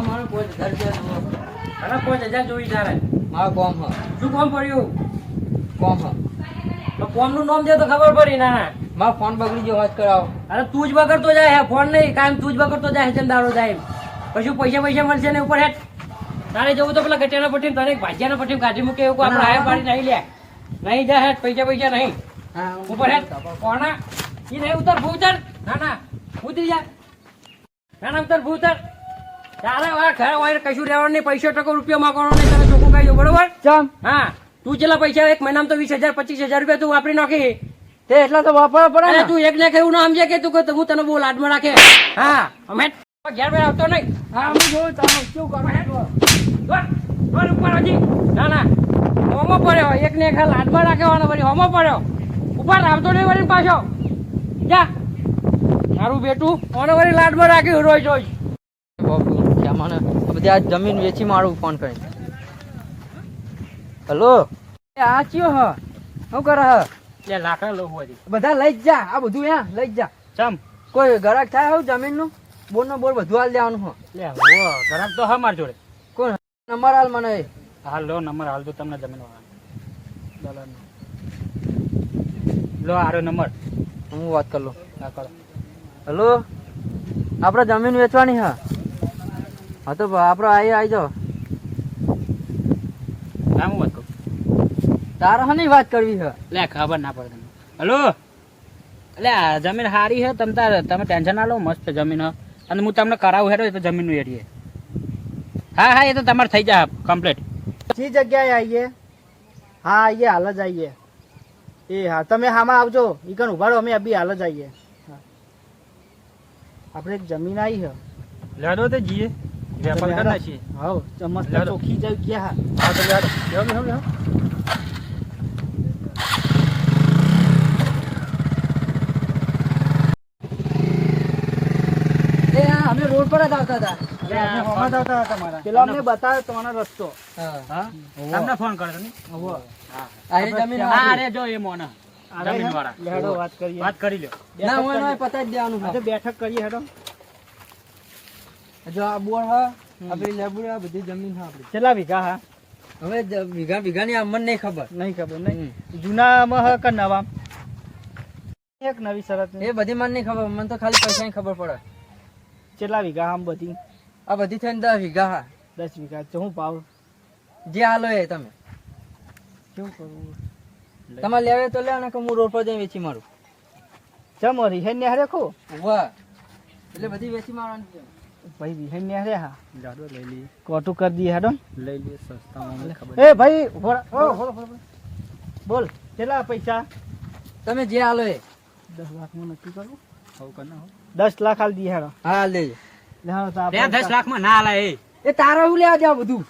મારે 5000 રૂપિયા અરે 5000 જોઈ તારે મારો કોમ હ શું કોમ પડ્યું કોમ હ તો કોમનું નામ દે તો ખબર પડી ના મારો ફોન બગડી ગયો વાત કરાવો અરે તું જ બગડતો જાય હે ફોન નહીં કાયમ તું જ બગડતો જાય હે ચંદારો જાય કશું પૈસા મળશે ને ઉપર હેઠ તારે જવું તો પેલા ગટેના પટ્ટી તને ભાજ્યાના પટ્ટી કાઢી મૂકે એવું આપણે આયા પાડી નહીં લે નહીં જાય હેઠ પૈસા નહીં ઉપર હેઠ કોના ઈ નહીં ઉતર ભૂતર ના ઉતરી જા ના ઉતર ભૂતર તારે વા ઘર હોય કશું રહેવાનું નહીં પૈસો ટકો રૂપિયા માંગવાનો નહીં તને ચોખ્ખું કહી દઉં બરોબર ચમ હા તું જેટલા પૈસા એક મહિનામાં તો 20000 25000 રૂપિયા તું વાપરી નાખી તે એટલા તો વાપરવા પડે અરે ને તું એક ને કેવું ના સમજે કે તું કે હું તને બહુ લાડમાં રાખે હા અમે ઘેર બે આવતો નહીં હા હું જોઉં તમે શું કરો દોડ ઉપર હજી ના હોમો પડ્યો એક ને એક લાડમાં રાખવાનો વળી હોમો પડ્યો ઉપર આવતો નહીં વળી પાછો જા મારું બેટું ઓને વળી લાડમાં રાખ્યું રોજ બાપુ મને બધી આ જમીન વેચી મારું ફોન કરી હેલો આ ચિયો હ શું કરે હ લે લાકડા લો હજી બધા લઈ જ જા આ બધું યા લઈ જ જા ચમ કોઈ ગરાક થાય હું જમીન નું બોર નો બોર બધું હાલ દેવાનું હ લે હો ગરમ તો હા માર જોડે કોણ નંબર હાલ મને હાલ લો નંબર હાલ તો તમને જમીન વાળા લો આરો નંબર હું વાત કર લો હા કરો હેલો આપણે જમીન વેચવાની હા હા તો આપણે આવી જાઓ નામ વાત કહું તારા હની વાત કરવી છે લે ખબર ના પડે તમને હલો એટલે આ જમીન સારી છે તમે ટેન્શન ના લો મસ્ત જમીન હ અને હું તમને કરાવું હેડો એ તો જમીનનું એરિયે હા એ તો તમારે થઈ જાય કમ્પ્લીટ જી જગ્યાએ આવીએ હા આવીએ હાલ જ આવીએ એ હા તમે હામાં આવજો ઈ કણ ઉભાડો અમે અભી હાલ જ આવીએ હા આપણે એક જમીન આવી છે લેડો તો જીએ વેપાર કરી નાખીએ હા મસ્ત લેડો. ચોખ્ખી જાય ગયા હા તો લેડો લેવો એ હા અમે રોડ પર જ આવતા હતા અમે હોમાં જ આવતા હતા તમારા પેલા અમને બતાવ્યો તમારો રસ્તો હા હા તમને ફોન કર્યો ને આ એ જમીન હા વાળી. અરે જો એ મોના જમીન વાળા લેડો વાત કરીએ વાત કરી લ્યો ના હોય ના હોય પતાવી જ દેવાનું આજે બેઠક કરીએ હેડો જો આ બોર હા આપણી લેબુ આ બધી જમીન હા આપણી કેટલા વીઘા હા હવે વીઘાની અમને નહીં ખબર નહીં ખબર નહીં જૂનામાં હ કે નવા એક નવી શરત એ બધી મને નહીં ખબર મને તો ખાલી પૈસાની ખબર પડે કેટલા વીઘા આમ બધી આ બધી થઈને 10 વીઘા હા 10 વીઘા તો હું ભાવ જે હાલો એ તમે શું કરવું તમારે લેવે તો લે ને કે હું રોડ પર જઈને વેચી મારું ચમો રિહેન ને હરે ખો વાહ એટલે બધી વેચી મારવાની છે ભાઈ રિહેન ને હરે હા જાડો લઈ લઈએ કોટું કરી દઈએ હેડો લઈ લઈએ સસ્તામાં ખબર એ ભાઈ બોલ કેટલા પૈસા તમે જે હાલો એ 10 લાખ માં નક્કી કરવું હોવ કરના હો 10 લાખ હાલ દઈએ હેડો હા લેજો લેહાડો તો લે આપણે 10 લાખમાં ના આલા એ તારા હું લેવા જાવ બધું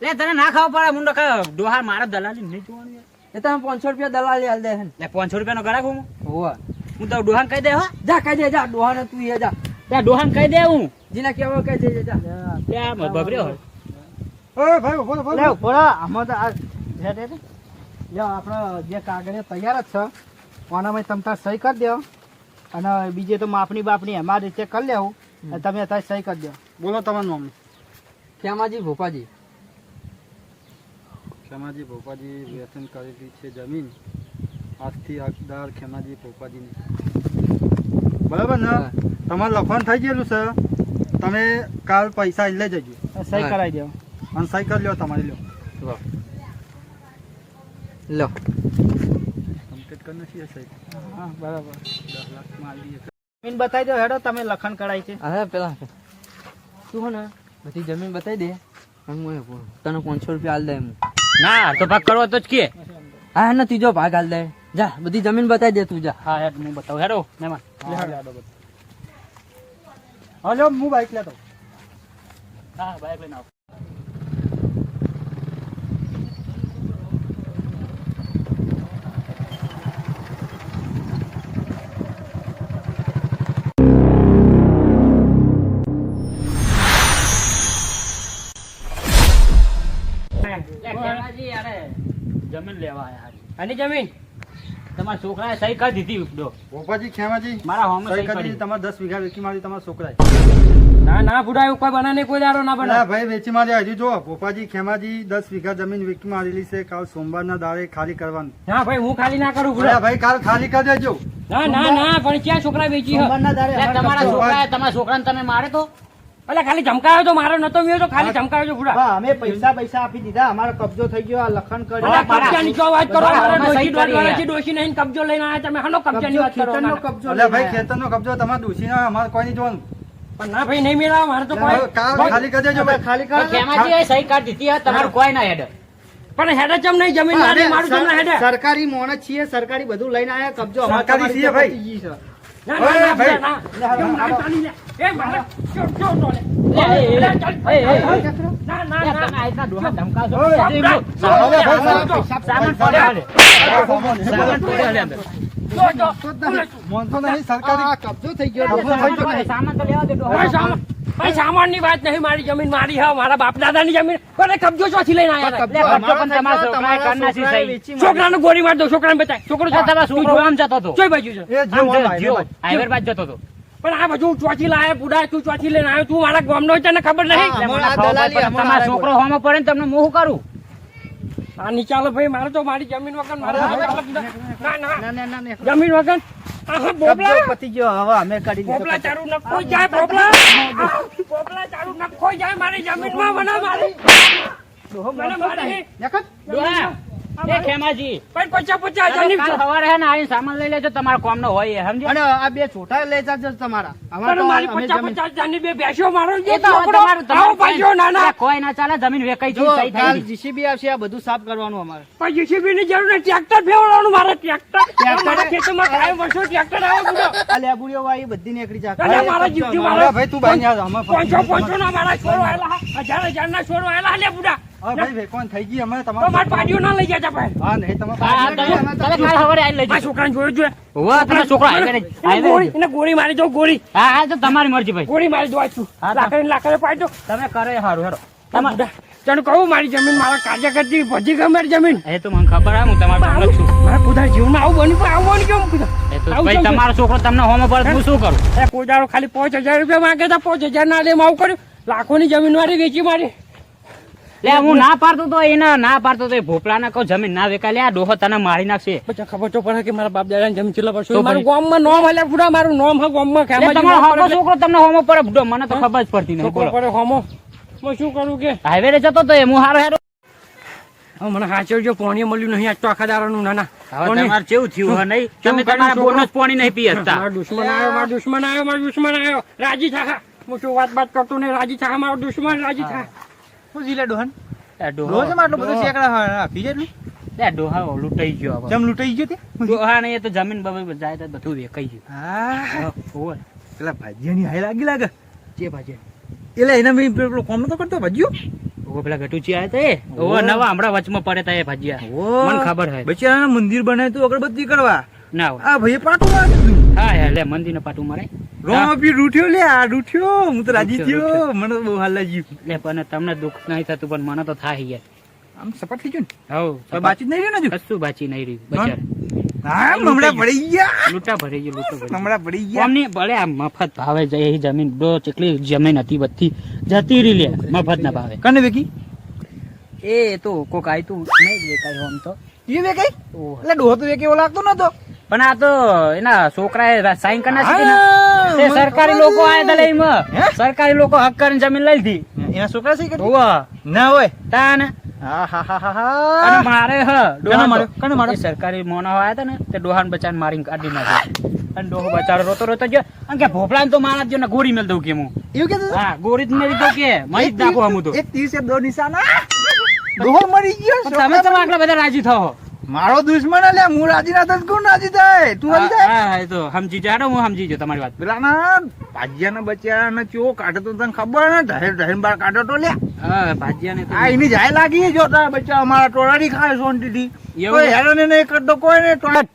લે તને ના ખાવ પડે મુંડો કે ડોહાર મારા દલાલી નહીં જોવાનું યાર. એ તમે 500 રૂપિયા દલાલી હાલ દે હે લે 500 રૂપિયાનો ગરાક હું હોવા હું તો ડોહાન કહી દે હો જા કહી દે જા ડોહાને તું એ જા ત્યાં ડોહાન કહી દે હું જીના કેવો કહી દે જા ત્યાં બગડ્યો હોય ઓય ભાઈ લે બોલા આમાં તો આ રે રે લે આપણો જે કાગળિયા તૈયાર જ છે ઓનામાં તમ તાર સહી કરી દો અને બીજે તો માપણી બાપણી અમારી રીતે કરી લેવું અને તમે અત્યારે સહી કરી દો બોલો તમારું નામ શ્યામાજી ભોપાજી ખેમાજી ભોપાજી વ્યસન કરેલી છે જમીન આજથી હકદાર ખેમાજી ભોપાજીની બરાબર ને હા. તમારું લખવાનું થઈ ગયેલું છે તમે કાલ પૈસા લઈ જજો સહી હા. કરાવી દો અને સહી કરી લો તમારી લો લો કમ્પ્લીટ કરી નાખીએ સહી હા બરાબર 10 લાખમાં આવી દઈએ જમીન બતાવી દો હેડો તમે લખણ કરાવી છે હા પેલા તું હો ને બધી જમીન બતાવી દે હું તને 500 રૂપિયા હાલ દે હું ના તો ભાગ કરવો તો જ કે હા ને ત્રીજો ભાગ હાલ દે જા બધી જમીન બતાવી દે તું જા હા હેડ હું બતાવું હેડો મહેમાન હલો હું બાઈક લેતો હા બાઈક લઈને આવો જમીન લેવા આયા આની જમીન તમારા છોકરાએ સહી કરી દીધી ડો. પોપાજી ખેમાજી મારા હોમે સહી સહી કરી કરી. દીધી. તમારે 10 વીઘા વેચી મારી તમારા છોકરાએ. ના ના બુડા એવું કોઈ બના નહીં, કોઈ દાડો ના અલા બના. ભાઈ વેચી મારી હજી જો પોપાજી ખેમાજી 10 વીઘા જમીન વેચી મારેલી છે. કાલ સોમવારના દાડે ખાલી કરવાનું. ના ભાઈ હું ખાલી ના કરું અલા બુડા. ભાઈ કાલ ખાલી કરી દેજો. ના ના ના પણ ક્યાં છોકરા વેચી હે? સોમવારના દાડે લે, અમારે તમારા કબજો. છોકરાએ તમારા છોકરાને તમે મારે તો અલા ખાલી ધમકાયો તો મારો નતો મેં તો ખાલી ધમકાયો તો બુડા. હા, અમે પૈસા આપી દીધા, અમારો કબજો થઈ ગયો, આ લખન અલા કર્યો. કબજાની જો વાત કરો, બધા મારા હોમે ડોશી સહી દોઢ કરી વર્ષથી ડોશી નહીં કબજો લઈને આયા તમે હાલો કબજાની વાત કરો ખેતરનો ના. કબજો અલા ભાઈ લઈને ખેતરનો કબજો તમારે દોશીના અમારે કોઈ નહીં જોવાનું. પણ ના ભાઈ નહીં મેળાવો મારે તો કોઈ કાલ ખાલી કરી દેજો ભાઈ. ખાલી કરો. ખેમાજીએ સહી કરી દીધી તમારું કોઈ ના હેડ. પણ હેડ ચમ નહીં જમીન મારી મારું તમને હેડ. સરકારી મોણસ છીએ, સરકારી બધું લઈને આયા, કબજો અમારે સરકારી તમારી છીએ ભાઈ. પતી ગઈ છે. ના ના ના ભાઈ. ના જો ના ચાલી લે. એ મારે જો જો તો લે. ના ના ના તમે આટલા ડોહા ધમકાવશો. સામાન પડે હાલે. સામાન પડે હાલે અંદર. જો મોનતો નહીં સરકારી આ કબજો થઈ ગયો છે. સામાન તો લેવા દે ડોહા. ભાઈ સામાનની વાત નહીં, મારી જમીન મારી હા, મારા બાપ દાદાની જમીન કોને કબજો ચોથી લઈને આયા કબજો અમારો થઈ ગયો, તમારા છોકરાએ વેચી મારી. છોકરાને ગોળી માર દો, છોકરાને બતાય. છોકરો તમારો છોકરો આમ જતો હતો. જોઈ બાજુ છે. એ જો હાઈવે બાજુ જતો હતો. પણ આ બધું ચોથી લાયા બુડા, તું ચોથી લઈને આવ્યો, તું મારા ગામનો તને ખબર નહીં. હા, હમણાં દલાલી, હમણાં તમારો આ છોકરો હોમો પડે ને તમને મોહ કરું. આ ની ચાલો ભાઈ, મારે તો મારી જમીન વગર મારે ના ના ના, ના, ના. જમીન વગર આહા બોબલા કબજો પતી ગયો, હવે અમે કરી દીધો. બોબલા ચારું નખો જાય બોબલા. બોબલા ચારું નખો જાય મારી જમીનમાં મને મારી. મને મારી. દેખાત? એ ખેમાજી ભાઈ 50,000 સવારે હે ને આવીને સામાન લઈ લેજો, તમારા કામનો હોય એ સમજી. અને આ બે છોટા લઈ જાજો તમારા. અમારે તો મારી અમે જમીન- 50,000 ની બે ભેંસો મારો એ તો હવે તમારું- આવો પાછો ના ના કોઈ ના ચાલે જમીન વેકાઈ જો, ગઈ સહી કાલ થઈ ગઈ. જીસીબી આવશે, આ બધું સાફ કરવાનું અમારે. પણ જીસીબી ની જરૂર નથી, ટ્રેક્ટર ફેરવવાનું મારે. Tractor tractor? મારા ખેતરમાં કાયમ વર્ષો ટ્રેક્ટર આવે બધો. આ લેબુડીઓ વાળી બધી નીકળી જાય. અરે મારા જીવથી અલા મારા ભાઈ તું બાઈ યાર અમે 500 ના મારા છોરો આયેલા, 1000 ના છોરો આયેલા લે બુડા. હા ભાઈ વેકોન થઈ ગઈ અમે તો તમારે મારા પાડીઓ ના લઈ જતા ભાઈ. હા નહીં તમે હા, તમે કાલે સવારે આવીને લઈ આ જજો. છોકરાને જોયો છે? હોવે, તમારો છોકરો હાઈવે એને હાઈવે ગોળી એને ગોળી મારી દો, ગોળી હા હા તો તમારી મરજી ભાઈ. ગોળી મારી દો આ છું. લાકડે પાડી દો. તમે કરે હારું હેરો. તમારે તને કહું મારી જમીન મારા કાર્ય કરતી ભજી ગઈ મારી જમીન. એ તો મને ખબર હે, હું તમારો માલક છું. મારા ખુદા જીવનમાં આવું બન્યું પણ આવું બન્યું કેમ ખુદા? એ તો આવું ભાઈ કેમ તમારો છોકરો તમને હોમો પડે હું શું કરું? એ કોદાળો ખાલી 5,000 રૂપિયા માંગે તો 5,000 ના લે આવું કર્યું. લાખોની જમીન મારી વેચી મારી. લે હું ના પાડતો તો એને ના પાડતો તો ભોપલાને કહું જમીન ના વેકાય. લે આ ડોહો તને મારી નાખશે. પછી ખબર તો પડે કે મારા બાપ દાદાની જમીન કેટલા વર્ષો તો મારું પછી? ગામમાં નામ હાલ્યા પૂરા મારું નામ હા ગામમાં લે ખેમાજી તમારો નામ હોમો પડે. છોકરો તમને હોમો પડે બુડો, મને તો ખબર જ પડતી નહીં. છોકરો બોલો પડે હોમો. હું શું કરું કે હાઈવે રે જતો તો એ હું હારો હેરો. હવે મને હાચવજો, પાણી મળ્યું નહીં આજ તો આખા દાડાનું. ના ના હવે પાણી. તમારે કેવું થયું હે નહીં? કેવું તમે કર્યું તમારા છોકરો? બોનસ પાણી નહીં પી શકતા. મારો દુશ્મન આવ્યો, મારો દુશ્મન આવ્યો, મારો દુશ્મન આવ્યો. રાજી થા. હું શું વાત કરતો નહીં, રાજી થા. મારો દુશ્મન રાજી થા. શું જીલે ડોહન? એ ડોહો- રોજ એમ આટલું બધું શેકડા આપી જાય એટલું? એ ડોહા લૂંટાઈ ગયો હવે. જમ લૂંટાઈ ગયો તે? ડોહા ને એ તો જમીન બમીન જાય તો બધું વેકાઈ ગયું. હા, હોવે. પેલા ભાજીયાની હાય લાગી લાગે. જે ભાજે એટલે એના મેં પેલો કોમ નતો કરતો ભાજીયો? ઓવો પેલા ગટુચી આયા તા એ. ઓવો નવા હમણાં વચમાં પડે તા એ ભાજીયા. મને ખબર હે. બચારાના મંદિર બનાય તો અગરબત્તી કરવા. ના હોય. આ ભાઈએ પાટું મારી દીધું. હા યાર લે મંદિર ને પાટું મારે. રોમ આપી રૂઠ્યો લે, આ રૂઠ્યો. હું તો રાજી રૂઠ્યો, થયો. મને તો બહુ હાલ લાગ્યું. લે પણ તમને દુઃખ નહીં થતું પણ મને તો થાય યાર. આમ સપાટ થઈ ગયું ને? હવ હવે બાચી જ નહીં રહ્યું ને હજુ? કશું બાચી નહીં રહ્યું બચાર. હા, હમણાં પડી ગયા. લૂંટા ભરી ગયું લૂંટો ભરી ગયું. હમણાં પડી ગયા. કોમની ભલે આ મફત ભાવે જાય એ જમીન ડો ચેટલી જમીન હતી બધી જતી રહી લે મફત ના ભાવે. કને વેકી? એ તો કોક આય તું નહીં દેખાય આમ તો. એ વેકાઈ? ઓહ. એટલે ડોહો તો વેકે એવો લાગતો નતો. પણ આ તો એના છોકરાએ સાઈન કરી નાખી હા, ને તે મને સરકારી ખબર લોકો આયા તા હે? લઈમાં સરકારી લોકો હક કરીને જમીન લઈ લીધી. એના છોકરા છે કે? ઓવા ના હોય. તાને હા હા હા હા અને હા. મારે હ કોને માર્યો? કોને માર્યો? એ સરકારી મોનો આયા તા ને તે ડોહાન બચાન મારીને કાઢી નાખ્યો. અને ડોહો બચારો રોતો રોતો ગયો અને કે ભોપલાને તો મારા જ ને ગોળી મેલ દઉં કે હું. એવું કહેતો હતો? હા ગોળી જ મેલી દઉં કે મરી જ નાખું હમું તો. એક તીર દો નિશાના. ડોહો મરી ગયો. પણ તમે તો આટલા બધા રાજી થાઓ. મારો દુશ્મન અલ્યા, હું રાજી ના થતો કોણ રાજી થાય? તું રાજી થાય? હા એ તો સમજી જાડો હું સમજી જો તમારી વાત. પેલા ના ભાજિયાના બચ્ચાના ચો કાઢે તો તને ખબર ને? ઢહેર બાર કાઢો તો લ્યા. હા ભાજિયાને તો આ એની જાય લાગી જો તારા બચ્ચા અમારા ટોળાડી ખાય સોનટીથી. એવું કોઈ છે? હેરાને નહીં કરતો કોઈ ને ટોળા.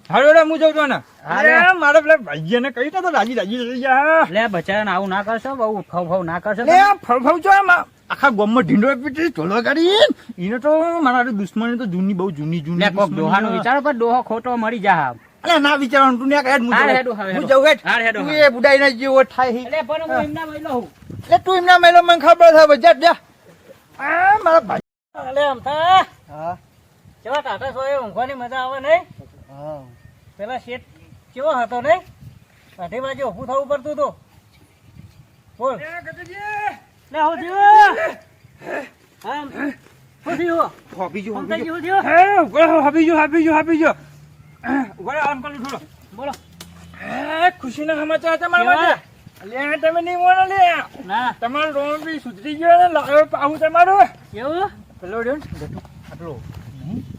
હાલો રે હું જઉં છું ને. હાલે. અરે મારે પેલા ભાજિયાને કહી તો રાજી રાજી થઈ ગયા. લે બચારાને આવું ના કરશો બહુ ફવ ફવ ના કરશો લે આ ફળફળ છો આમાં. આખા ગામમાં ઢીંડો પીટી ઢોલો કાઢી એને તો મારા દુશ્મની તો જૂની બહુ જૂની લે કોક ડોહાનો વિચારો પણ ડોહો ખોટો મરી જા અલે ના વિચારવાનું તું ને હેડ હાર હેડો, હાર હું હેડો. જઉં હેડ હાર હેડો, તું હાર. એ બુડાઈને જેવો થાય હી. એટલે પણ હું એમના મહિલો હું એટલે તું એમના મેલો મને ખબર છે બજા જા આ મારા ભાઈ અલે આમ થા હા કેવા ટાટા સોય ઊંઘવાની મજા આવે નહીં હા પેલા શેઠ કેવો હતો નહીં અઢી બાજુ ઊભું થવું પડતું હતું બોલ લે હો થયું હા શું થયું હોબી જો આમ હોબી થઈ જો ગયું થયું હાબી જો ઉભા આમ કરી થોડો બોલો ખુશીના સમાચાર તમારા કેવા? માટે લે તમે નહીં મોનો લે ના તમારો રોમ બી સુધરી ગયો ને લાવ્યો પાહુ તમારો એવું પેલો રહ્યો ને આટલો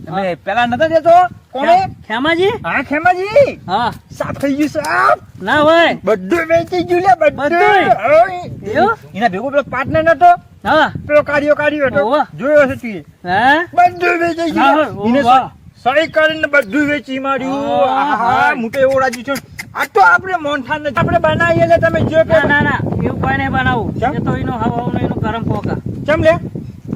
તમે પેલા નતા દેતો કોણે ખેમાજી હા ખેમાજી હા સાફ થઈ ગયું સાફ ના હોય બધું વેચી ગયું લે બધું બધુંય? ઓય. એવું? એના ભેગો પેલો પાર્ટનર નતો હા પેલો કાર્યો હતો ઓવા. જોયો છે તું હા બધું વેચાઈ ના ગયું હોય, એને ઓવા. સહી કરીને બધું વેચી માર્યું હા, આહા, હું તો એવો રાજી છું આ તો આપણે મોહનથાળ ને આપણે બનાવીએ એટલે તમે જો કે ના ના એવું કોઈ નહીં બનાવું કેમ? એ તો એનો હવા એનું ગરમ પોકા ચમ લે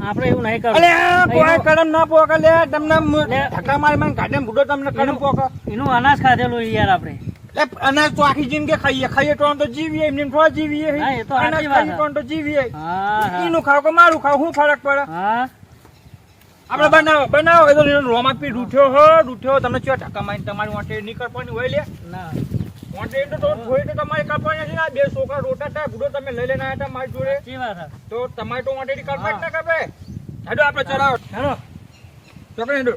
આપણે એવું નહીં કરવું અલે આ કોઈ એનું- કરમ ના પોકા લે તમને લે. ધક્કા મારી મારી કાઢે બુડો તમને કરમ એનું- પોકા એનું અનાજ ખાધેલું યાર આપણે લે અનાજ તો આખી જિંદગી ખાઈએ તો આમ તો જીવીએ એમને થોડા જીવીએ હા, એ તો અનાજ સાચી વાત ખાઈએ તો આમ તો જીવીએ હા હા એનું ખાવ કે મારું ખાવ શું ફરક પડે હા આપણે બનાવો એ તો રોમાં પી રૂઠ્યો તમને ચો ધક્કા મારીને તમારી વાંટે નીકળવાની હોય લે ના વાંટે તો હોય તો તમારે કાપવાની નથી ને. આ બે છોકરા રોટા હતા બુડો તમે લઈ લઈને આવ્યા હતા મારી જોડે સાચી વાત છે. તો તમારે તો વાંટે કાપવા જ ના કાપે હેડો આપણે ચલાવો હેલો ચોકડી હેડો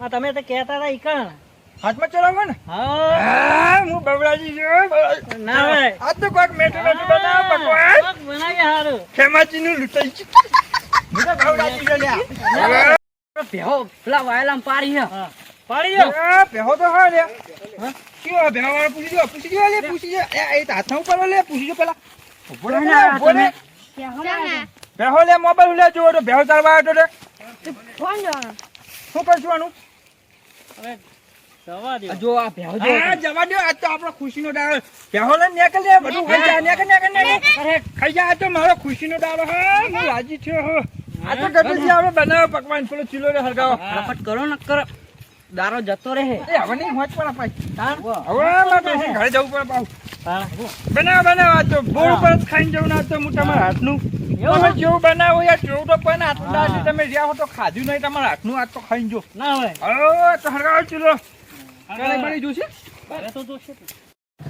હા તમે તો કહેતા હતા ઈ કણ હાથમાં ચલાવો ને હા હા હું બબડાજી છું ના હોય. આ તો કોઈક મેઠું બનાવો પકવાન કોક બનાવીએ હારું ખેમાચીનું લૂંટાઈ ગયું. હું તો બબડાજી છું લ્યા. ભેહો પેલા વાયલામાં પાડી છે પાડી દો આ બેહો તો હા લે શું આ બેહો વાળો પૂછી જો લે પૂછી જો એ તો હાથમાં ઉપર લે પૂછી જો પેલા ઉભો રહે ને, ઉભો રહે. બેહો લે મોબાઈલ લે જો તો બેહો તારવા આવ્યો તો લે શું કરશું આનું જવા દો જો આ બેહો હા જવા દો આજ તો આપણો ખુશીનો દાડો બેહો લે નેકલ લે બધું ખાઈ જા નેકલ ખાઈ જા આજ તો મારો ખુશીનો દાડો હા હું રાજી થયો હો આ તો ગણપતિ આપણે બનાવો પકવાન પેલો ચૂલો ને હરગાવો ફટાફટ કરો ન કરો દારો જતો રહે એ હવે નહીં હોજ પણ અપાય હા હવે મારે ઘરે જવું પડે પાછું હા બનાવો આ તો બોર ઉપર જ ખાઈને જવું ના તો હું તમારા હાથનું તમે જેવું બનાવો યાર જેવું તો પણ હાથનું દાળ છે. તમે જ્યાં હો તો ખાધું નહીં તમારા હાથનું હાથ તો ખાઈને જો ના હોય તો હરગાવો ચૂલો કાલે બની જોશે હવે તો જોશે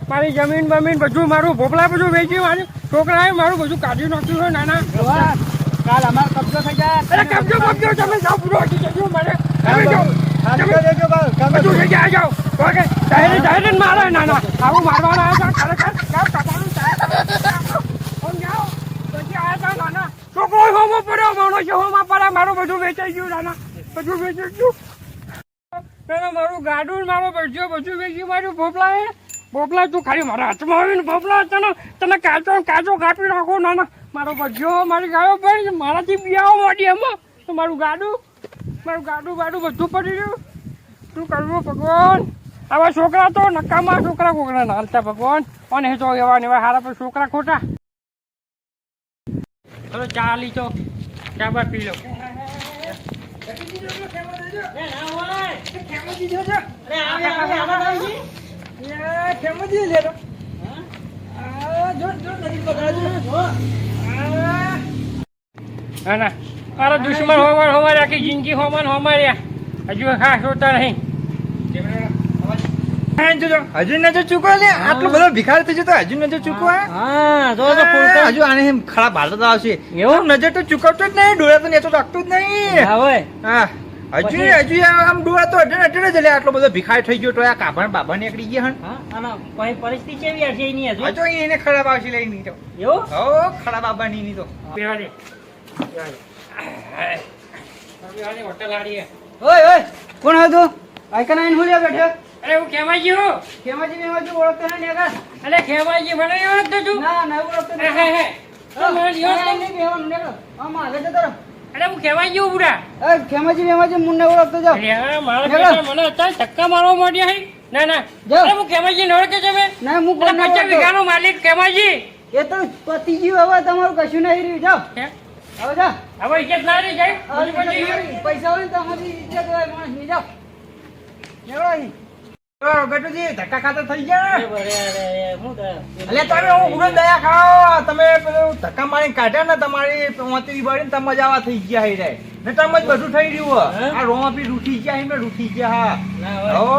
મારી જમીન બમીન બધું મારું ભોપલા બધું વેચી મારી છોકરાએ મારું બધું કાઢી નાખ્યું છે નાના કાલ અમારો કબજો થઈ જાય અરે કબજો તમે જાઓ પૂરો હટી જજો મને તમે જાઓ બધું થઈ જાય જાઓ ઓકે ડાયરેક્ટ મારે નાના આવું મારવાના આવ્યા હતા ખરેખર જાઓ કપાળું જાઓ પછી આવ્યા હતા નાના છોકરો હોમો પડ્યો મારો છે હોમા પડ્યા મારું બધું વેચાઈ ગયું નાના બધું વેચાઈ ગયું પેલા મારું ગાડું મારો બધું વેચી માર્યું ભોપલા તું ખાલી મારા હાથમાં આવીને ભોપલા તને કાચો કાપી નાખો નાના મારો ભજ્યો મારી ગાયો પડી મારાથી બિયાઓ મોડી એમાં તો મારું ગાડું બાડું બધું પડી રહ્યું શું કરવું ભગવાન આવા છોકરા તો નકામા છોકરા કોકરા ના હાલતા ભગવાન અને તો એવા ને એવા હારા પર છોકરા ખોટા ચલો ચા લી ચો ચા બા પી લો મારા દુશ્મન હોમાર આખી જિંદગી હોમાર્યા હજુ ખાસ હોતા નહીં હજુ નજર ચૂકો લે આટલો બધો ભિખાર થઈ જતો હજુ નજર ચૂકો હા જો તો ફૂલતો હજુ આને એમ ખરાબ હાલત આવશે એવું? નજર તો ચૂકવતો જ નહીં ડોળા તો નેતો રાખતું જ નહીં હા હોય હા હજુ આમ ડોળા તો અડે જ લે આટલો બધો ભિખાર થઈ ગયો તો આ કાભણ બાભા નીકળી ગયા હન હા અને પછી પરિસ્થિતિ કેવી હશે એની હજુ હજુ એને ખરાબ આવશે લઈ નહીં તો એવું હો ખરાબ બાબા ની તો હોટલ હારી ઓય કોણ હતું આઈકન આઈને હુલ્યા બેઠો અરે હું કેમાજી હું કેમાજી મેમાજી ઓળખતો નહીં નેગા અરે કેમાજી મને ઓળખતો તું ના ના ઓળખતો હે હે હે નહીં બેવાનું નેગા આમાં આગળ જતો રહો અરે હું કેમાજી હું બુડા એ કેમાજી મેમાજી મુન્ને ઓળખતો જાઓ અરે મારા બેટા મને અત્યારે ધક્કા મારવા માંડ્યા હે ના ના જાઓ. અરે હું કેમાજી ને ઓળખે છે મેં ના હું અરે 50 વીઘાનો માલિક કેમાજી એ તો પતિજી હવે તમારું કશું નહીં રહ્યું જાઓ હે? આવો જા હવે ઇજ્જત ના રહી જાય બીજું કોઈ જોઈએ? પૈસા હોય ને તો અમારી ઇજ્જત હોય માણસ ની જાઓ એવડો અહીં ગટુજી ધક્કા ખાતા થઈ ગયા એટલે તમે હું ગુરુ દયા ખાઓ તમે પેલું ધક્કા મારી કાઢ્યા ને તમારી મોતી બળીને તમે મજાવા થઈ ગયા હઈ રે ને તમે જ બધું થઈ રહ્યું હે. આ રોમા બી રૂઠી ગયા હી રૂઠી ગયા હા હો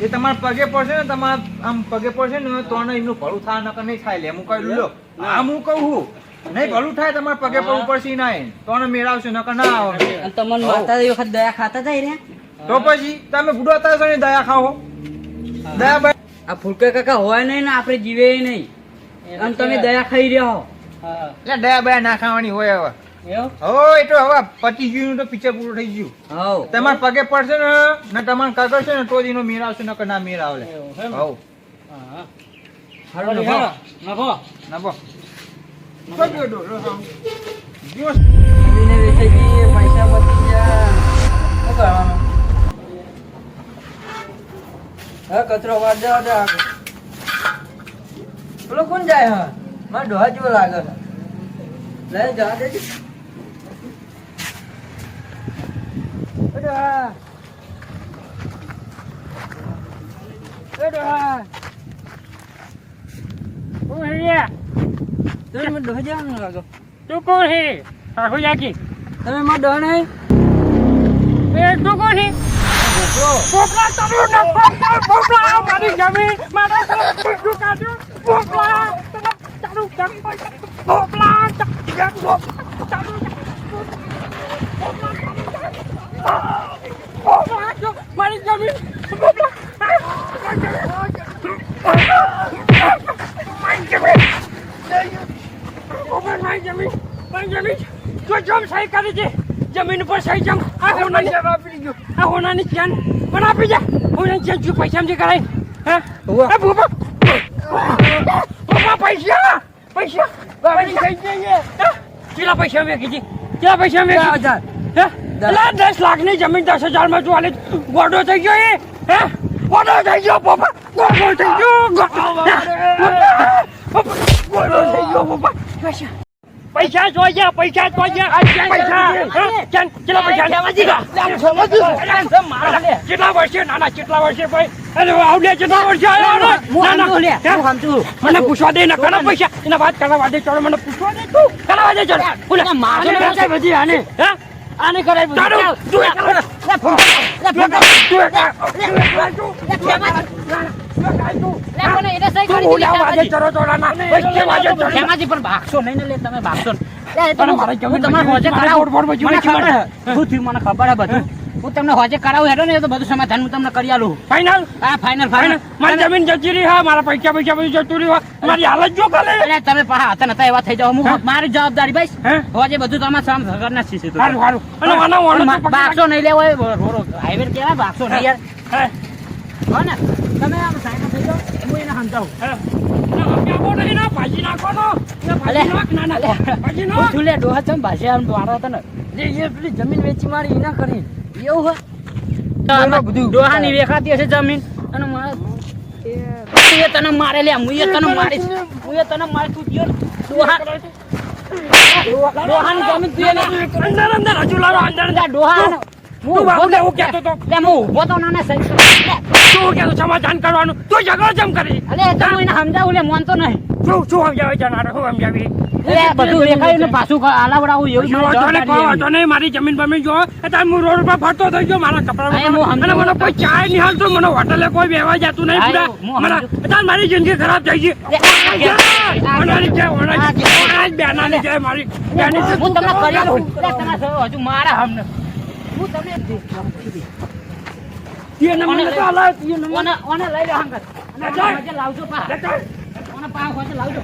એ તમારા પગે પડશે ને તમારા આમ પગે પડશે ને તો એમનું ભલું થાય નકર નહીં થાય લે હું કહી લો આમ હું કહું છું નહીં ભલું થાય તમારા પગે પડવું પડશે નહીં તો મેળવશે નકર ના આવે તમને માતા એ વખત દયા ખાતા હતા રે તો પછી તમે બુડો હતા છો ને દયા ખાઓ દયા ભાઈ આ ફૂલકે કાકા હોય નહીં ને આપણે જીવે નહીં અને તમે દયા ખાઈ રહ્યા હો એટલે દયા બયા ના ખાવાની હોય હવે એવું હો એ તો હવે પતી ગયું તો પિક્ચર પૂરું થઈ ગયું હવ તમારા પગે પડશે ને તમારે કાગળ છે ને તો જ એનો મેળ આવશે નકર ના મેળ આવે હવ હાલો નભો નભો જમીને વેચાઈ ગઈ પૈસા બચી ગયા શું કરવાનું હા કચરો વાર જવા દે આગળ પેલો કોણ જાય હા મારે ડોહા જેવો લાગે છે લઈ જવા દેજે એ ડોહા તમે મને ડોહા જેવા લાગો તું કોણ હે સાહુ જાકી તમે મારા ડોહા નહીં એ તું કોણ હે પોપલા તમે ન પોપલા મારી જમીન મારા તું કાઢો પોપલા તારું કામ પોપલા મારી જમીન પોપલા મારી જમીન તો જમ સહી કરી દે જમીન ઉપર સહી જમ આ હોનાની આપી ગયો આ હોનાની ચેન પણ આપી જા હોનાની ચેન શું પૈસા માં કરાય હા એ ભૂપા પૈસા થઈ જઈએ કેટલા પૈસા મેં કીધી કેટલા પૈસા મેં 10 લાખની જમીન 10,000 માં તું આલે ગોડો થઈ ગયો એ હે ગોડો થઈ ગયો પપ્પા ગોડો થઈ ગયો પપ્પા પૈસા જોઈએ પૈસા કેટલા વર્ષે નાના કેટલા વર્ષે ભાઈ અરે આવડે કેટલા વર્ષે મને પૂછવા દે ના ઘણા પૈસા એના વાત કરવા દે ચાલો મને પૂછવા દે તું કરવા દે ચાલ બધી આને હે આને કરાય હું તમને હોજે કરાવું હેડો ને તો બધું સમાધાન હું તમને કરી આલું ફાઈનલ હા ફાઈનલ મારી જમીન જતી રહી હા મારા પૈસા બધું જતું રહ્યું મારી હાલત જો કાલે તમે પાછા હતા નતા એવા થઈ જાવ હું મારી જવાબદારી ભાઈ હોજે બધું તમારે સામ ઘરના શીશે સારું અને બાકસો નહીં લેવો હાઈવે કેવા બાકસો નહીં યાર હો ને તમે આમ સાઈડ થઈ જાઓ હું એને સમજાવું ભાજી નાખવાનો ડોહા ચમ ભાષા આમ મારો હતો ને પેલી જમીન વેચી મારી એના કરી એવું હોય ડોહાની વેખાતી હશે જમીન અને મારે તને મારે લે હું તને મારીશ હું તને મારી તું જો ડોહાની જમીન તું અંદર હજુ લાવો અંદર ડોહા તું કહેતો તો હું ઉભો તો ના શું કહેતો સમાધાન કરવાનું તું ઝઘડો જમ કરી અલે તમે એને સમજાવું લે મોનતો નહીં શું સમજાવે જનારો શું સમજાવી બધું વેખાયું ને પાછું આલાવડાવું એવું નહીં મારી જમીન બમીન જો હું રોડ પર ફરતો થઈ ગયો મારા કપડા અને મને કોઈ ચાય નહીં હાલતો મને હોટલે કોઈ બેવા જતું નહીં પૂરા મારી જિંદગી ખરાબ થઈ ગઈ મારી હું તમને કરી આલું હજુ મારા હમને હું તમને ઓને લઈ લો હંગત અને લાવજો પા ઓને પા હોજે લાવજો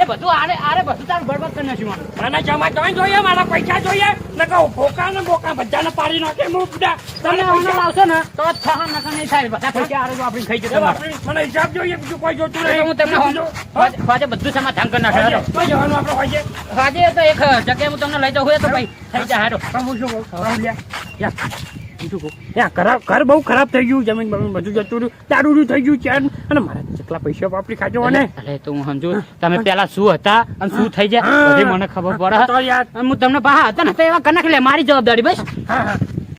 બધું આરે બધું તારું બરબાદ કરી નાખ્યું મને જમા તમે જોઈએ મારા પૈસા જોઈએ નકા ભોકા ને બોકા બધાને પાડી નાખે હું બધા તમે ઓને લાવશો ને તો જ થા નકા નહીં થાય બધા પૈસા આરે તો આપણે ખાઈ જશે મને હિસાબ જોઈએ બીજું કોઈ જોતું નહીં હું તમને હોજે બધું સમાધાન કરી નાખ્યું તો જવાનું આપણે હોજે હોજે તો એક જગ્યાએ હું તમને લઈ જાઉં હોય તો ભાઈ થઈ જાય હારો હું શું કહું બીજું કહું ઘર બહુ ખરાબ થઈ ગયું જમીન બમીન બધું જતું રહ્યું દારૂ થઈ ગયું ચેન અને મારા જેટલા પૈસા વાપરી ખાજો ને અરે તો હું સમજુ તમે પેલા શું હતા અને શું થઈ જાય બધી મને ખબર પડે તો યાર અને હું તમને બહાર હતા ને તો એવા કનક લે મારી જવાબદારી બસ હા